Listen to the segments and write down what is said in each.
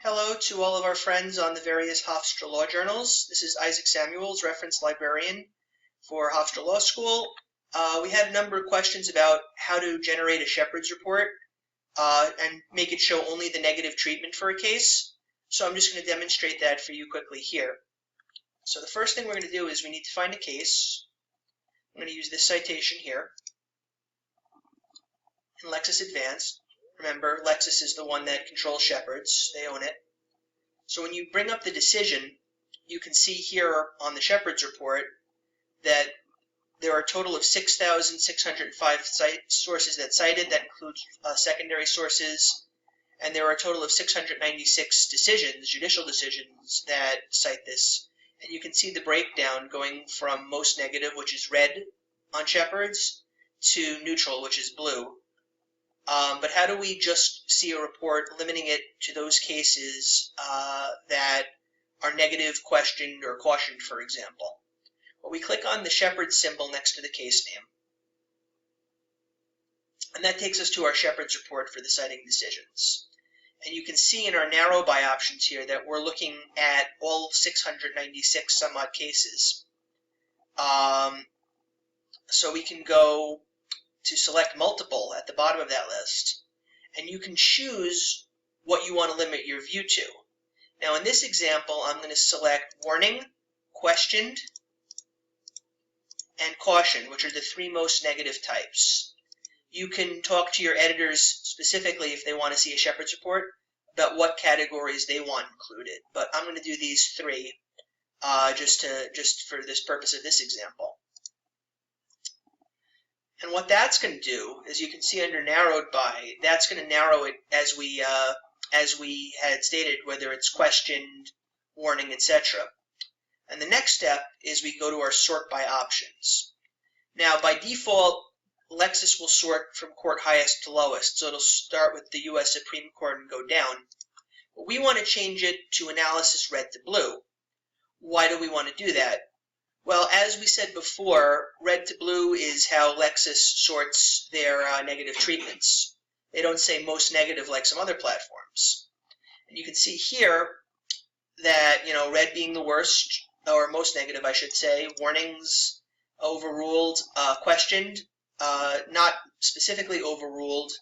Hello to all of our friends on the various Hofstra Law Journals. This is Isaac Samuels, reference librarian for Hofstra Law School. We had a number of questions about how to generate a Shepard's report and make it show only the negative treatment for a case. So I'm just going to demonstrate that for you quickly here. So the first thing we're going to do is we need to find a case. I'm going to use this citation here in Lexis Advanced. Remember, Lexis is the one that controls Shepard's. They own it. So when you bring up the decision, you can see here on the Shepard's report that there are a total of 6,605 sources that cited. That includes secondary sources. And there are a total of 696 decisions, judicial decisions, that cite this. And you can see the breakdown going from most negative, which is red on Shepard's, to neutral, which is blue. But how do we just see a report limiting it to those cases that are negative, questioned, or cautioned, for example? Well, we click on the Shepard symbol next to the case name. And that takes us to our Shepard's report for the citing decisions. And you can see in our narrow by options here that we're looking at all 696 some odd cases. So we can go to select multiple at the bottom of that list, and you can choose what you want to limit your view to. Now in this example, I'm going to select warning, questioned, and caution, which are the three most negative types. You can talk to your editors specifically if they want to see a Shepard's report about what categories they want included, but I'm going to do these three just for this purpose of this example. And what that's going to do, as you can see under narrowed by, that's going to narrow it as we had stated, whether it's questioned, warning, etc. And the next step is we go to our sort by options. Now, by default, Lexis will sort from court highest to lowest, so it'll start with the U.S. Supreme Court and go down. But we want to change it to analysis red to blue. Why do we want to do that? Well, as we said before, red to blue is how Lexis sorts their negative treatments. They don't say most negative like some other platforms. And you can see here that, red being the worst, or most negative, I should say, warnings overruled, questioned, not specifically overruled,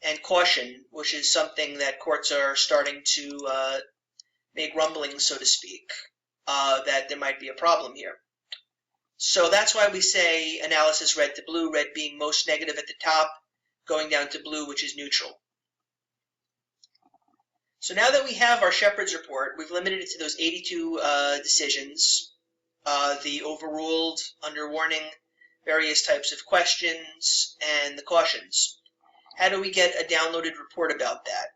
and caution, which is something that courts are starting to make rumblings, so to speak, that there might be a problem here. So that's why we say analysis red to blue, red being most negative at the top, going down to blue, which is neutral. So now that we have our Shepard's report, we've limited it to those 82 decisions, the overruled, under warning, various types of questions, and the cautions. How do we get a downloaded report about that?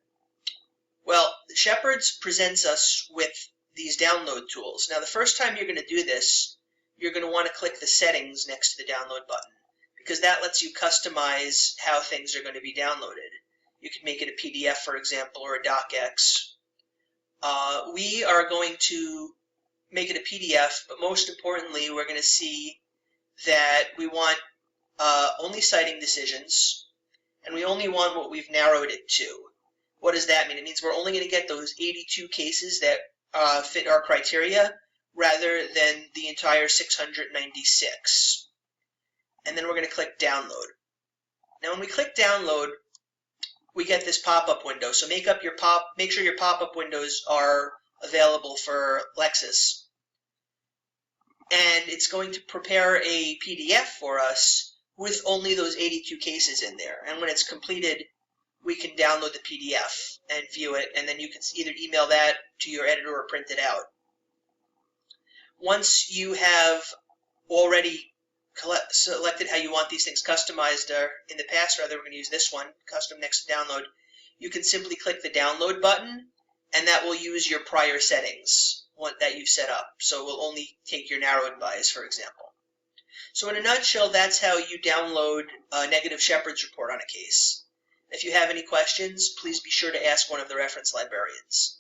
Well, Shepard's presents us with these download tools. Now, the first time you're going to do this, you're going to want to click the settings next to the download button, because that lets you customize how things are going to be downloaded. You can make it a PDF, for example, or a docx. We are going to make it a PDF, but most importantly, we're going to see that we want only citing decisions, and we only want what we've narrowed it to. What does that mean? It means we're only going to get those 82 cases that fit our criteria, rather than the entire 696. And then we're going to click download. Now when we click download, we get this pop-up window. So make sure your pop-up windows are available for Lexis. And it's going to prepare a PDF for us with only those 82 cases in there. And when it's completed, we can download the PDF and view it, and then you can either email that to your editor or print it out. Once you have already selected how you want these things customized, in the past rather, we're going to use this one, custom next to download, you can simply click the download button, and that will use your prior settings that you've set up. So it will only take your narrowed bys, for example. So in a nutshell, that's how you download a negative Shepard's report on a case. If you have any questions, please be sure to ask one of the reference librarians.